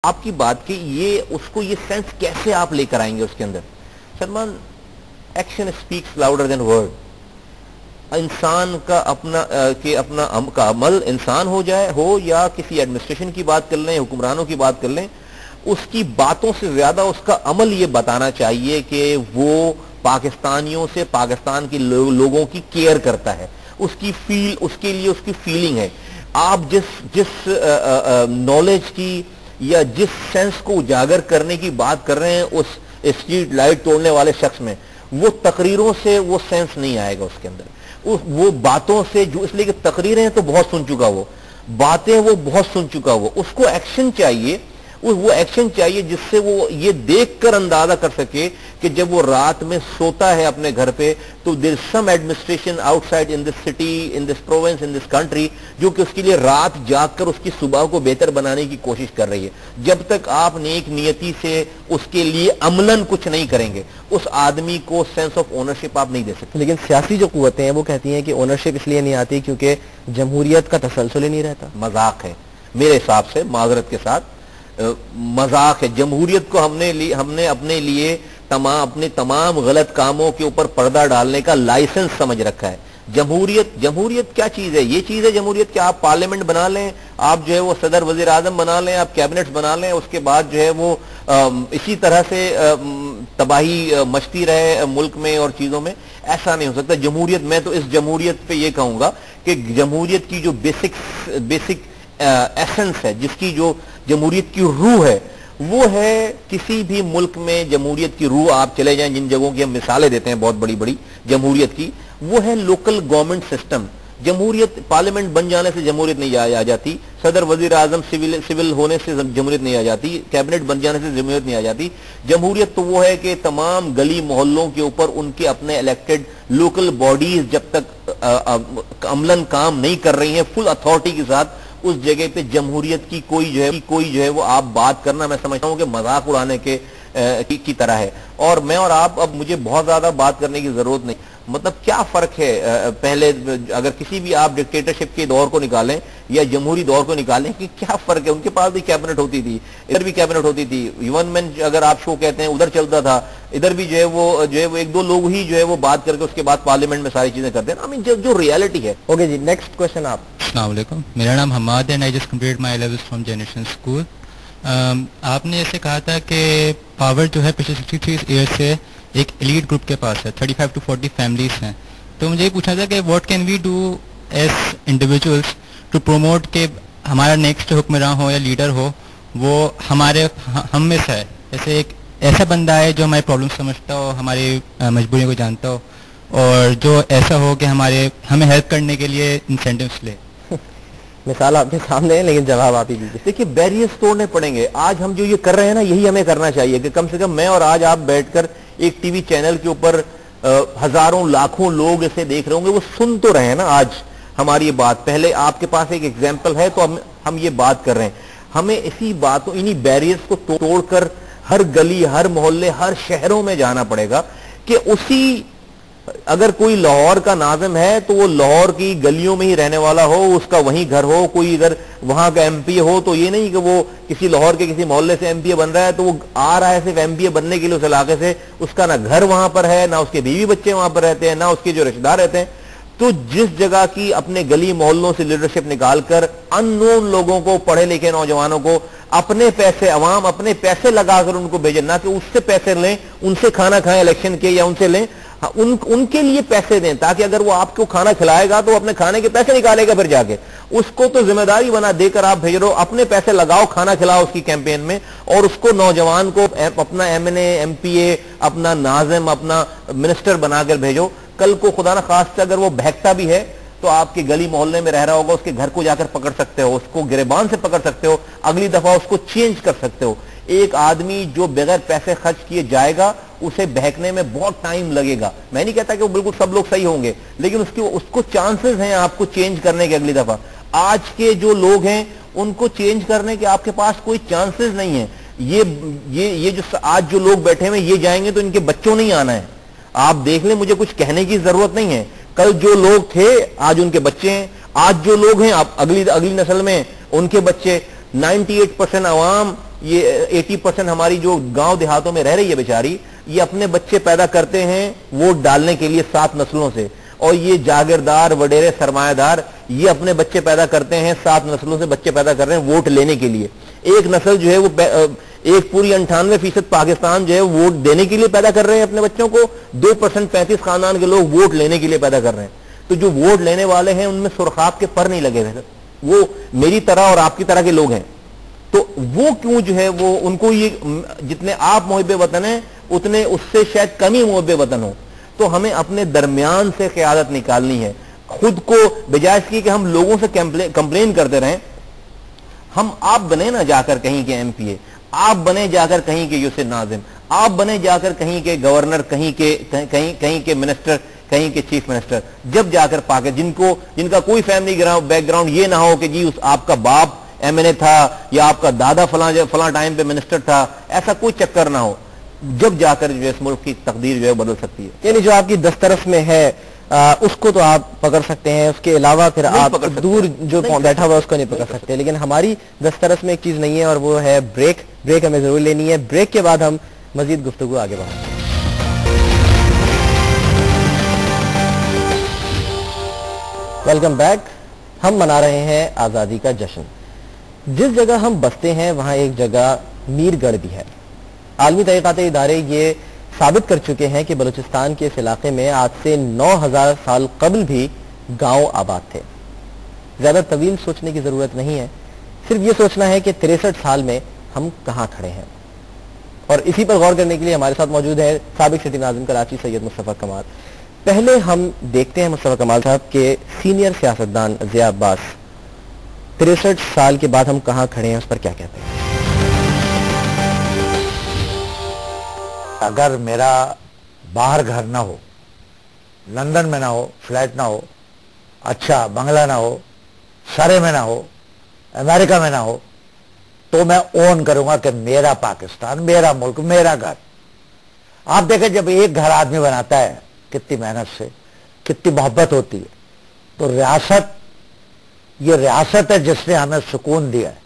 आपकी बात की ये उसको ये सेंस कैसे आप लेकर आएंगे उसके अंदर? Salman, action speaks louder than word. इंसान का अपना अमल इंसान हो या किसी एडमिनिस्ट्रेशन की बात कर लें, हुक्मरानों की बात कर लें, उसकी बातों से ज्यादा उसका अमल ये बताना चाहिए कि वो पाकिस्तानियों से, पाकिस्तान के लोगों की केयर करता है, उसके लिए उसकी फीलिंग है। आप जिस नॉलेज की या जिस सेंस को उजागर करने की बात कर रहे हैं उस स्ट्रीट लाइट तोड़ने वाले शख्स में, वो तकरीरों से वो सेंस नहीं आएगा उसके अंदर, वो बातों से, जो इसलिए कि तकरीरें तो बहुत सुन चुका, वो बातें वो बहुत सुन चुका, वो उसको एक्शन चाहिए, वो एक्शन चाहिए जिससे वो ये देखकर अंदाजा कर सके कि जब वो रात में सोता है अपने घर पे तो there is some administration outside in this city, in this province, in this country, जो कि उसके लिए रात जागकर उसकी सुबह को बेहतर बनाने की कोशिश कर रही है। जब तक आप नेक नियति से उसके लिए अमलन कुछ नहीं करेंगे, उस आदमी को सेंस ऑफ ओनरशिप आप नहीं दे सकते। लेकिन सियासी जो कुव्वतें हैं वो कहती हैं कि ओनरशिप इसलिए नहीं आती क्योंकि जमहूरियत का तसलसल ही नहीं रहता। मजाक है मेरे हिसाब से, माजरत के साथ मजाक है। जमहूरियत को हमने अपने लिए अपने तमाम गलत कामों के ऊपर पर्दा डालने का लाइसेंस समझ रखा है। जमहूरियत क्या चीज है? ये चीज है जमहूरियत कि आप पार्लियामेंट बना लें, आप जो है वो सदर वजीर आजम बना लें, आप कैबिनेट्स बना लें, उसके बाद जो है वो इसी तरह से तबाही मचती रहे मुल्क में और चीजों में। ऐसा नहीं हो सकता। जमहूरियत, मैं तो इस जमहूरियत पे ये कहूंगा कि जमहूरियत की जो बेसिक एसेंस है, जिसकी जो जमहूरियत की रूह है, वो है किसी भी मुल्क में जमहूरियत की रूह, आप चले जाएं जिन जगहों की हम मिसालें देते हैं बहुत बड़ी बड़ी जमहूरियत की, वो है लोकल गवर्नमेंट सिस्टम। जमहूरियत पार्लियामेंट बन जाने से जमहूरियत नहीं आ जाती, सदर वजीर आजम सिविल होने से जमहूरियत नहीं आ जाती, कैबिनेट बन जाने से जमहूरियत नहीं आ जाती। जमहूरियत तो वो है कि तमाम गली मोहल्लों के ऊपर उनके अपने इलेक्टेड लोकल बॉडीज जब तक अमलन काम नहीं कर रही हैं फुल अथॉरिटी के साथ, उस जगह पे जमहूरियत की कोई जो है वो आप बात करना, मैं समझता हूं कि मजाक उड़ाने की तरह है। और मैं और आप, अब मुझे बहुत ज्यादा बात करने की जरूरत नहीं। मतलब क्या फर्क है, पहले अगर किसी भी आप डिक्टेटरशिप के दौर को निकालें या जमहूरी दौर को निकालें, कि क्या फर्क है? उनके पास भी कैबिनेट होती थी, इधर भी कैबिनेट होती थी, वन मैन अगर आप शो कहते हैं उधर चलता था, इधर भी जो है वो एक दो लोग ही जो है वो बात करके उसके बाद पार्लियामेंट में सारी चीजें करते हैं। आई मीन जो रियलिटी है। ओके जी, नेक्स्ट क्वेश्चन आप। अस्सलाम वालेकुम, मेरा नाम हमाद है and I just complete my levels from generation school. आपने ऐसे कहा था कि पावर जो है पिछले 63 ईयर से एक एलीट ग्रुप के पास है, 35 to 40 फैमिलीज हैं। तो मुझे ये पूछना था कि what can we do as individuals to promote के हमारा नेक्स्ट हुक्मरान हो या लीडर हो वो हम में से है, जैसे एक ऐसा बंदा है जो हमारी प्रॉब्लम समझता हो, हमारी मजबूरियों को जानता हो, और जो ऐसा हो कि हमें हेल्प करने के लिए इंसेंटिव्स ले। मिसाल आपके सामने है लेकिन जवाब आप ही दीजिए। देखिए, बैरियर्स तोड़ने पड़ेंगे। आज हम जो ये कर रहे हैं ना, यही हमें करना चाहिए कि कम से कम मैं और आज आप बैठकर एक टीवी चैनल के ऊपर हजारों लाखों लोग इसे देख रहे होंगे, वो सुन तो रहे हैं ना आज हमारी ये बात। पहले आपके पास एक एग्जाम्पल है तो हम ये बात कर रहे हैं। हमें इसी बातों, इन्हीं बैरियर्स को तोड़कर हर गली, हर मोहल्ले, हर शहरों में जाना पड़ेगा कि उसी, अगर कोई लाहौर का नाज़िम है तो वो लाहौर की गलियों में ही रहने वाला हो, उसका वहीं घर हो, कोई इधर वहां का एमपी हो, तो ये नहीं कि वो किसी लाहौर के किसी मोहल्ले से एमपी बन रहा है तो वो आ रहा है सिर्फ एमपी बनने के लिए उस इलाके से, उसका ना घर वहां पर है, ना उसके बीवी बच्चे वहां पर रहते हैं, ना उसके जो रिश्तेदार रहते हैं। तो जिस जगह की अपने गली मोहल्लों से लीडरशिप निकालकर अननोन लोगों को, पढ़े लिखे नौजवानों को अपने पैसे, अवाम अपने पैसे लगाकर उनको भेजे, ना कि उससे पैसे लें, उनसे खाना खाएं इलेक्शन के या उनसे लें, उनके लिए पैसे दें, ताकि अगर वो आपको खाना खिलाएगा तो अपने खाने के पैसे निकालेगा फिर जाके, उसको तो जिम्मेदारी बना देकर आप भेज रहे हो, अपने पैसे लगाओ, खाना खिलाओ उसकी कैंपेन में, और उसको नौजवान को अपना एमएनए, एमपीए, अपना नाज़िम, अपना मिनिस्टर बनाकर भेजो। कल को खुदा ना खास्ता अगर वो बहकता भी है तो आपके गली मोहल्ले में रह रहा होगा, उसके घर को जाकर पकड़ सकते हो, उसको गिरबान से पकड़ सकते हो, अगली दफा उसको चेंज कर सकते हो। एक आदमी जो बगैर पैसे खर्च किए जाएगा, उसे बहकने में बहुत टाइम लगेगा। मैं नहीं कहता कि वो बिल्कुल सब लोग सही होंगे, लेकिन उसको चांसेस हैं आपको चेंज करने के अगली दफा। आज के जो लोग हैं उनको चेंज करने के आपके पास कोई चांसेस नहीं है। ये जो आज जो लोग बैठे हुए ये जाएंगे तो इनके बच्चों नहीं आना है। आप देख लें, मुझे कुछ कहने की जरूरत नहीं है। कल जो लोग थे आज उनके बच्चे हैं, आज जो लोग हैं अगली नस्ल में उनके बच्चे। 98% अवाम ये 80% हमारी जो गांव देहातों में रह रही है बेचारी, ये अपने बच्चे पैदा करते हैं वोट डालने के लिए 7 नस्लों से, और ये जागीरदार वडेरे सरमायादार ये अपने बच्चे पैदा करते हैं 7 नस्लों से बच्चे पैदा कर रहे हैं वोट लेने के लिए। एक नस्ल जो है वो एक पूरी 98% पाकिस्तान जो है वोट देने के लिए पैदा कर रहे हैं अपने बच्चों को, 2% 35 खानदान के लोग वोट लेने के लिए पैदा कर रहे हैं। तो जो वोट लेने वाले हैं उनमें सुरखाब के पर नहीं लगे हुए, वो मेरी तरह और आपकी तरह के लोग हैं। तो वो क्यों जो है वो उनको ये जितने आप मुहिब्बे वतन हैं उतने उससे शायद कम ही मुहिब्बे वतन हो। तो हमें अपने दरमियान से क़यादत निकालनी है, खुद को बजाय इसकी कि हम लोगों से कंप्लेन करते रहें। हम आप बने ना जाकर कहीं के एमपीए, आप बने जाकर कहीं के यूसुफ नाजिम, आप बने जाकर कहीं के गवर्नर, कहीं के मिनिस्टर, कहीं के चीफ मिनिस्टर, जब जाकर पाके जिनका कोई फैमिली बैकग्राउंड ये ना हो कि जी उस आपका बाप एमएनए था या आपका दादा फलां टाइम पे मिनिस्टर था, ऐसा कोई चक्कर ना हो, जब जाकर जो है इस मुल्क की तकदीर जो है बदल सकती है। यानी जो आपकी दस्तरस में है उसको तो आप पकड़ सकते हैं, उसके अलावा फिर आप दूर जो बैठा हुआ उसको नहीं पकड़ सकते। लेकिन हमारी दस्तरस में एक चीज नहीं है और वो है ब्रेक। ब्रेक हमें जरूर लेनी है, ब्रेक के बाद हम मजीद गुफ्तगू आगे बढ़ाएंगे। Welcome back. हम मना रहे हैं आजादी का जश्न। जिस जगह हम बसते हैं वहां एक जगह मीरगढ़ भी है। आलमी तहकीकाती इदारे ये साबित कर चुके हैं कि बलूचिस्तान के इस इलाके में आज से 9000 साल कबल भी गांव आबाद थे। ज्यादा तवील सोचने की जरूरत नहीं है, सिर्फ ये सोचना है कि 63 साल में हम कहां खड़े हैं। और इसी पर गौर करने के लिए हमारे साथ मौजूद है साबिक सिटी नाज़िम कराची सैयद मुस्तफ़ा कमाल। पहले हम देखते हैं मुस्तफ़ा कमाल साहब के सीनियर सियासतदान ज़िया अब्बास 63 साल के बाद हम कहां खड़े हैं उस पर क्या कहते हैं। अगर मेरा बाहर घर ना हो, लंदन में ना हो, फ्लैट ना हो, अच्छा बंगला ना हो, सरे में ना हो, अमेरिका में ना हो, तो मैं ओन करूंगा कि मेरा पाकिस्तान, मेरा मुल्क, मेरा घर। आप देखें जब एक घर आदमी बनाता है कितनी मेहनत से, कितनी मोहब्बत होती है। तो रियासत, ये रियासत है जिसने हमें सुकून दिया है।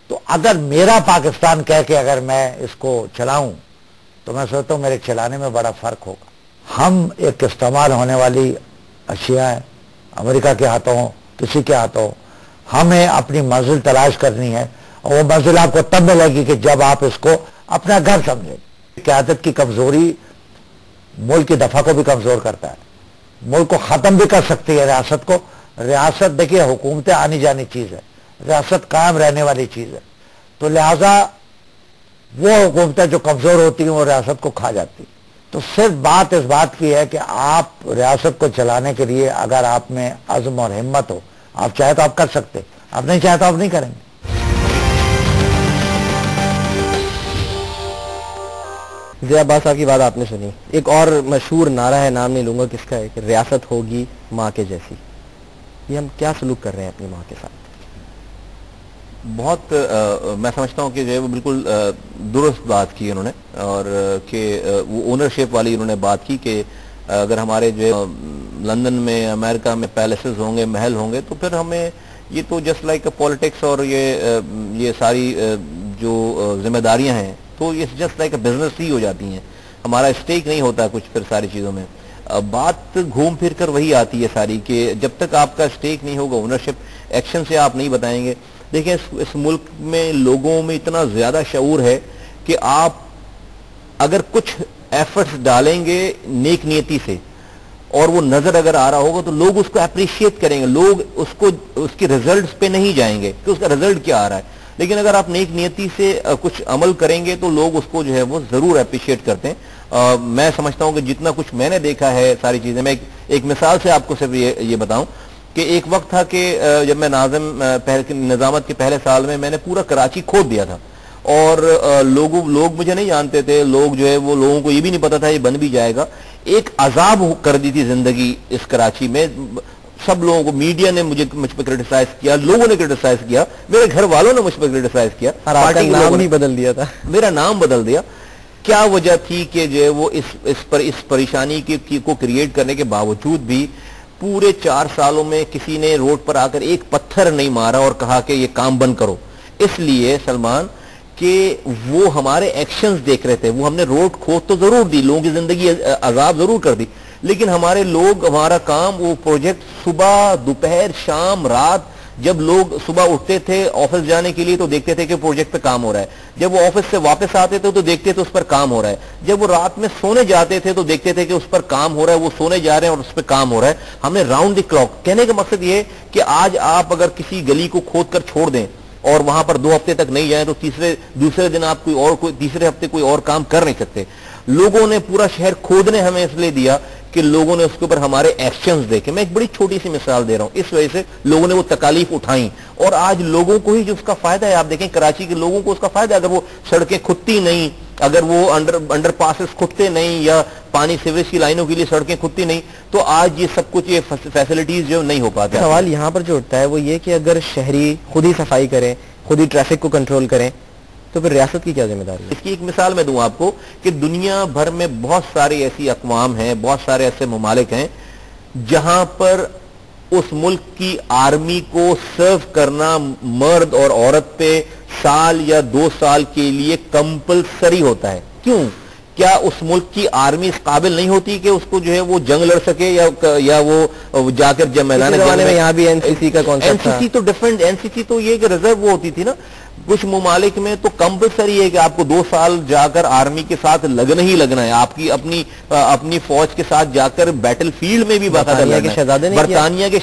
तो अगर मेरा पाकिस्तान कह के अगर मैं इसको चलाऊं तो मैं सोचता हूं मेरे चलाने में बड़ा फर्क होगा। हम एक इस्तेमाल होने वाली अशिया है, अमेरिका के हाथों हो, किसी के हाथों हो। हमें अपनी मंजिल तलाश करनी है और वो मंजिल आपको तब मिलेगी कि जब आप इसको अपना घर समझें। क़यादत की कमजोरी मुल्क की दफा को भी कमजोर करता है, मुल्क को खत्म भी कर सकती है रियासत को। रियासत देखिए हुकूमतें आनी जानी चीज है, रियासत कायम रहने वाली चीज है। तो लिहाजा वो हुकूमतें जो कमजोर होती हैं वो रियासत को खा जाती। तो सिर्फ बात इस बात की है कि आप रियासत को चलाने के लिए अगर आप में अज़्म और हिम्मत हो, आप चाहे तो आप कर सकते, आप नहीं चाहे तो आप नहीं करेंगे। ज़िया अब्बास साहब की बात आपने सुनी। एक और मशहूर नारा है, नाम नहीं लूंगा किसका है, कि रियासत होगी माँ के जैसी। ये हम क्या सलूक कर रहे हैं अपनी माँ के साथ? बहुत मैं समझता हूँ कि जो है वो बिल्कुल दुरुस्त बात की उन्होंने, और कि वो ओनरशिप वाली उन्होंने बात की कि अगर हमारे जो है लंदन में, अमेरिका में पैलेसेस होंगे, महल होंगे, तो फिर हमें ये तो जस्ट लाइक पॉलिटिक्स और ये सारी जो जिम्मेदारियां हैं तो ये जस्ट लाइक बिजनेस ही हो जाती हैं। हमारा स्टेक नहीं होता कुछ फिर सारी चीज़ों में। बात घूम फिर कर वही आती है सारी कि जब तक आपका स्टेक नहीं होगा, ओनरशिप एक्शन से आप नहीं बताएंगे। देखिए इस मुल्क में लोगों में इतना ज्यादा शऊर है कि आप अगर कुछ एफर्ट्स डालेंगे नेक नियति से और वो नजर अगर आ रहा होगा तो लोग उसको अप्रिशिएट करेंगे, लोग उसको उसके रिजल्ट्स पे नहीं जाएंगे कि उसका रिजल्ट क्या आ रहा है। लेकिन अगर आप नेक नियति से कुछ अमल करेंगे तो लोग उसको जो है वो जरूर अप्रिशिएट करते हैं। मैं समझता हूं कि जितना कुछ मैंने देखा है सारी चीजें, मैं एक मिसाल से आपको सिर्फ ये बताऊं कि एक वक्त था कि जब मैं नाज़िम निजामत के पहले साल में मैंने पूरा कराची खोद दिया था और लोग मुझे नहीं जानते थे, लोग जो है वो लोगों को ये भी नहीं पता था ये बन भी जाएगा। एक अजाब कर दी थी जिंदगी इस कराची में। सब लोगों को, मीडिया ने मुझ पर क्रिटिसाइज किया, लोगों ने क्रिटिसाइज किया, मेरे घर वालों ने मुझ पर क्रिटिसाइज किया, पार्टी का नाम ही बदल दिया था, मेरा नाम बदल दिया। क्या वजह थी कि जो है वो इस परेशानी को क्रिएट करने के बावजूद भी पूरे 4 सालों में किसी ने रोड पर आकर एक पत्थर नहीं मारा और कहा कि ये काम बंद करो। इसलिए सलमान کہ وہ ہمارے ایکشنز دیکھ رہے تھے. وہ ہم نے روڈ کھود تو ضرور دی, لوگوں کی زندگی عذاب ضرور کر دی, لیکن ہمارے لوگ, ہمارا کام, وہ پروجیکٹ صبح, دوپہر, شام, رات, جب لوگ صبح اٹھتے تھے آفس جانے کے لیے تو دیکھتے تھے کہ پروجیکٹ پہ کام ہو رہا ہے, جب وہ آفس سے واپس آتے تھے تو دیکھتے تھے اس پر کام ہو رہا ہے, جب وہ رات میں سونے جاتے تھے تو دیکھتے تھے کہ اس پر کام ہو رہا ہے, وہ سونے جا رہے ہیں اور اس پہ کام ہو رہا ہے. ہم نے راؤنڈ دی کلاک. کہنے کا مقصد یہ ہے کہ آج آپ اگر کسی گلی کو کھود کر چھوڑ دیں اور وہاں پر 2 ہفتے تک نہیں جائیں تو دوسرے دن آپ تیسرے ہفتے کوئی اور کام کر نہیں سکتے. لوگوں نے پورا شہر کھودنے ہمیں اس لیے دیا کہ لوگوں نے اس کے اوپر ہمارے ایکشنز دیکھے. میں ایک بڑی چھوٹی سی مثال دے رہا ہوں, اس وجہ سے لوگوں نے وہ تکالیف اٹھائیں اور آج لوگوں کو ہی جو اس کا فائدہ ہے, آپ دیکھیں کراچی کے لوگوں کو اس کا فائدہ ہے. اگر وہ سڑکیں کھدتی نہیں, اگر وہ انڈر پاسز کھدتے نہیں, یا پانی سیوریج کی لائنوں کے لیے سڑکیں کھدتی نہیں, تو آج یہ سب کچھ, یہ فیسلٹیز جو نہیں ہو پاتے. سوال یہاں پر جو اٹھتا ہے وہ یہ کہ اگر شہری خود ہی صفائی کریں, خود ہی ٹریفک کو کنٹرول کریں, تو پھر ریاست کی کیا ذمہ داری ہے؟ اس کی ایک مثال میں دوں آپ کو کہ دنیا بھر میں بہت ساری ایسی اقوام ہیں, بہت سارے ایسے ممالک ہیں جہاں پر اس ملک کی آرمی کو سرو کرنا مرد اور عورت پہ سال یا 2 سال کے لیے کمپلسری ہوتا ہے. کیوں؟ کیا اس ملک کی آرمی اس قابل نہیں ہوتی کہ اس کو جو ہے وہ جنگ لڑ سکے, یا وہ جا کر جب میدان جنگ میں, یہاں بھی این سی سی کا کانسیپٹ تھا. این سی سی تو ڈیفرنٹ, این سی سی تو یہ کہ ریزرو وہ ہوتی تھی نا. کچھ ممالک میں تو کمپلسری ہے کہ آپ کو 2 سال جا کر آرمی کے ساتھ لگنا ہی لگنا ہے, آپ کی اپنی فوج کے ساتھ جا کر بیٹل فیلڈ میں بھی باقاعدہ لگنا ہے. برطانیہ کے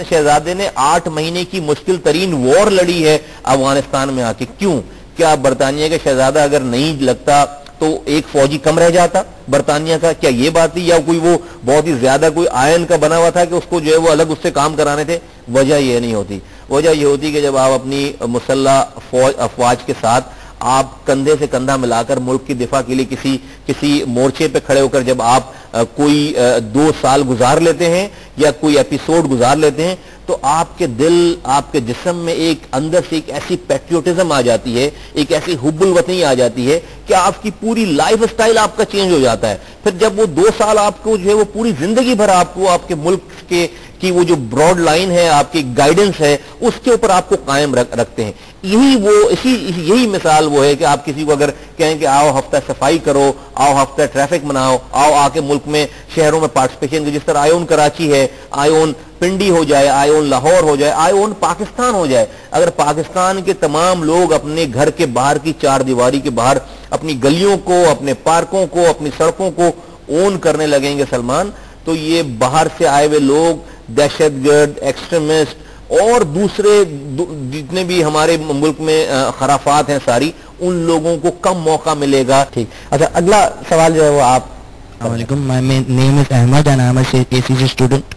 شہزادے نے 8 مہینے کی مشکل ترین وار لڑی ہے افغانستان میں آ کے. کیوں؟ کیا برطانیہ کا شہزادہ اگر نہیں لگتا تو ایک فوجی کم رہ جاتا برطانیہ کا؟ کیا یہ بات تھی, یا کوئی وہ بہت ہی زیادہ کوئی آئن کا بنا ہوا تھا کہ اس کو جو ہے وہ الگ اس سے کام کرانے تھے؟ وجہ یہ نہیں ہوتی. وجہ یہ ہوتی کہ جب آپ اپنی مسلح افواج کے ساتھ آپ کندھے سے کندھا ملا کر ملک کی دفاع کے لیے کسی مورچے پہ کھڑے ہو کر جب آپ کوئی 2 سال گزار لیتے ہیں یا کوئی ایپیسوڈ گزار لیتے ہیں, تو آپ کے دل, آپ کے جسم میں ایک اندر سے ایک ایسی پیٹریوٹزم آ جاتی ہے, ایک ایسی حب الوطنی آ جاتی ہے کہ آپ کی پوری لائف سٹائل آپ کا چینج ہو جاتا ہے. پھر جب وہ 2 سال آپ کو جو ہے وہ پوری زندگی بھر آپ کو آپ کے ملک کی وہ جو براڈ لائن ہے, آپ کی گائیڈنس ہے, اس کے اوپر آپ کو قائم رکھتے ہیں. یہی مثال وہ ہے کہ آپ کسی کو اگر کہیں کہ آؤ ہفتہ صفائی کرو, آؤ ہفتہ ٹریفک مناؤ, آؤ آ کے ملک میں شہروں میں پارٹیسپیشن, جس طرح آئیون کراچی ہے, آئیون پنڈی ہو جائے, آئیون لاہور ہو جائے, آئیون پاکستان ہو جائے. اگر پاکستان کے تمام لوگ اپنے گھر کے باہر کی 4 دیواری کے باہر اپنی گلیوں کو, اپنے پارکوں کو, اپنی سڑکوں کو اون کرنے لگیں گے سلمان, تو یہ باہر سے آئے ہوئے لوگ, دہشت گرد, ایکسٹریمسٹ اور دوسرے جتنے بھی ہمارے ملک میں خرافات ہیں ساری, ان لوگوں کو کم موقع ملے گا. ٹھیک. اچھا, اگلا سوال جو ہے وہ آپ. السلام علیکم, my name is Ahmed and I am A C C student.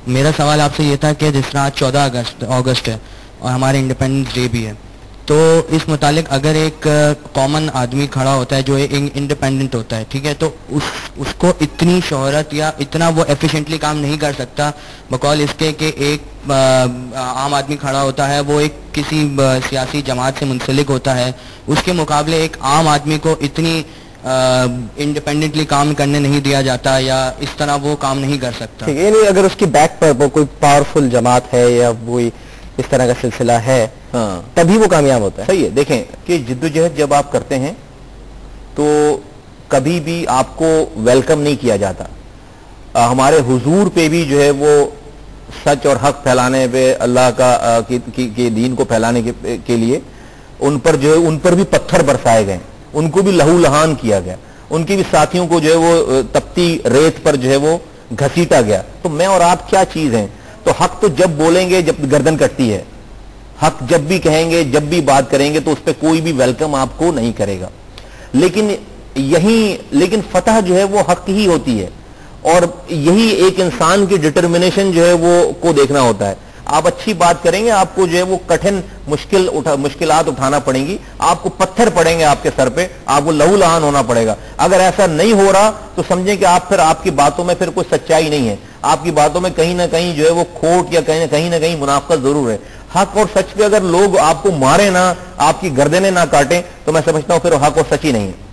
میرا سوال آپ سے یہ تھا کہ جس طرح 14 اگست ہے اور ہمارے انڈیپینڈنس ڈے بھی ہے, تو اس متعلق اگر ایک کامن آدمی کھڑا ہوتا ہے جو انڈیپینڈنٹ ہوتا ہے, ٹھیک ہے, تو اس کو اتنی شہرت یا اتنا وہ ایفیشینٹلی کام نہیں کر سکتا بقول اس کے کہ ایک عام آدمی کھڑا ہوتا ہے, وہ ایک کسی سیاسی جماعت سے منسلک ہوتا ہے, اس کے مقابلے ایک عام آدمی کو اتنی انڈیپینڈنٹلی کام کرنے نہیں دیا جاتا, یا اس طرح وہ کام نہیں کر سکتا. یعنی اگر اس کی بیک پر کوئی پاورفل جماعت ہے یا کوئی اس طرح کا سلسلہ ہے, ہاں, تبھی وہ کامیاب ہوتا ہے. صحیح ہے. دیکھیں کہ جدوجہد جب آپ کرتے ہیں تو کبھی بھی آپ کو ویلکم نہیں کیا جاتا. ہمارے حضور پہ بھی جو ہے وہ سچ اور حق پھیلانے پہ, اللہ کے دین کو پھیلانے کے لیے ان پر بھی پتھر برسائے گئے, ان کو بھی لہو لہان کیا گیا, ان کے بھی ساتھیوں کو جو ہے وہ تپتی ریت پر جو ہے وہ گھسیٹا گیا. تو میں اور آپ کیا چیز ہیں؟ تو حق تو جب بولیں گے جب گردن کٹتی ہے, حق جب بھی کہیں گے, جب بھی بات کریں گے, تو اس پہ کوئی بھی ویلکم آپ کو نہیں کرے گا. لیکن فتح جو ہے وہ حق ہی ہوتی ہے, اور یہی ایک انسان کی ڈٹرمنیشن جو ہے وہ کو دیکھنا ہوتا ہے. آپ اچھی بات کریں گے, آپ کو جو ہے وہ کٹھن مشکلات اٹھانا پڑیں گی, آپ کو پتھر پڑیں گے آپ کے سر پہ, آپ کو لہو لہان ہونا پڑے گا. اگر ایسا نہیں ہو رہا تو سمجھیں کہ آپ کی باتوں میں پھر کوئی سچائی نہیں ہے, آپ کی باتوں میں کہیں نہ کہیں جو ہے وہ کھوٹ یا کہیں نہ کہیں منافقت ضرور ہے. حق اور سچ پہ اگر لوگ آپ کو مارے نہ, آپ کی گردنیں نہ کاٹیں, تو میں سمجھتا ہوں پھر حق اور سچ ہی نہیں ہے.